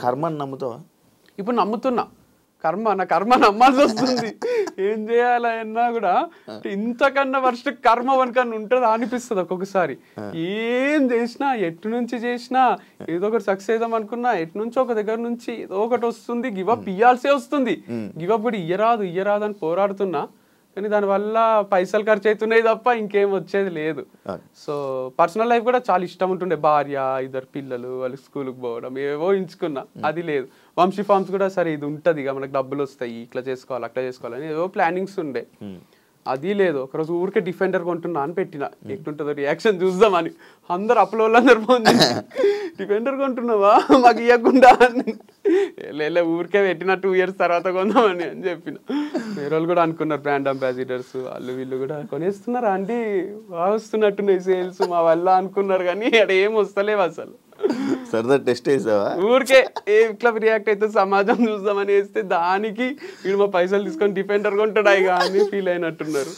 కర్మని నమ్ముతావా? ఇప్పుడు నమ్ముతున్నా. నా కర్మ నమ్మాల్సి వస్తుంది. ఏం చేయాలన్నా కూడా ఇంతకన్నా వర్స్ట్ కర్మ వనకన్నా ఉంటుందా అనిపిస్తుంది ఒక్కొక్కసారి. ఏం చేసినా ఎటు నుంచి చేసినా ఏదో ఒకటి సక్సెస్ అవుదాం అనుకున్నా ఎటు నుంచి ఒక దగ్గర నుంచి ఏదో ఒకటి వస్తుంది. గివప్ ఇయ్యాల్సే వస్తుంది. గివప్ కూడా ఇయ్యరాదు అని పోరాడుతున్నా. కానీ దానివల్ల పైసలు ఖర్చు అవుతున్నాయి తప్ప ఇంకేం వచ్చేది లేదు. సో పర్సనల్ లైఫ్ కూడా చాలా ఇష్టం ఉంటుండే. భార్య, 2 పిల్లలు, వాళ్ళు స్కూల్కి పోవడం ఏవో ఎంచుకున్నా, అది లేదు. వంశీ ఫార్మ్స్ కూడా సరే ఇది ఉంటుంది ఇక మనకు డబ్బులు వస్తాయి, ఇట్లా చేసుకోవాలి అట్లా చేసుకోవాలని ఏవో ప్లానింగ్స్ ఉండే, అది లేదు. ఒకరోజు ఊరికే డిఫెండర్ కొంటున్నా అని పెట్టిన, ఎట్లుంటుందో రియాక్షన్ చూద్దామని. అందరు అప్లోళ్ళందరూ ఫోన్ డిఫెండర్ కొంటున్నావా మాకు ఇవ్వకుండా అని. లే ఊరికే పెట్టిన 2 years తర్వాత కొందామని అని చెప్పిన. వేరే వాళ్ళు కూడా అనుకున్నారు, బ్రాండ్ అంబాసిడర్స్ వాళ్ళు వీళ్ళు కూడా కొనేస్తున్నారా అండి, బాగా వస్తున్నట్టున్నాయి సేల్స్ మా వల్ల అనుకున్నారు. కానీ అక్కడ ఏం వస్తలేవు అసలు. సరదా టెస్ట్ వేసావా? ఊరికే ఇట్లా రియాక్ట్ అయితే సమాజం చూద్దామని వేస్తే దానికి వీడు మా పైసలు తీసుకొని డిఫెండర్ కొంటాడా ఇక అని ఫీల్ అయినట్టున్నారు.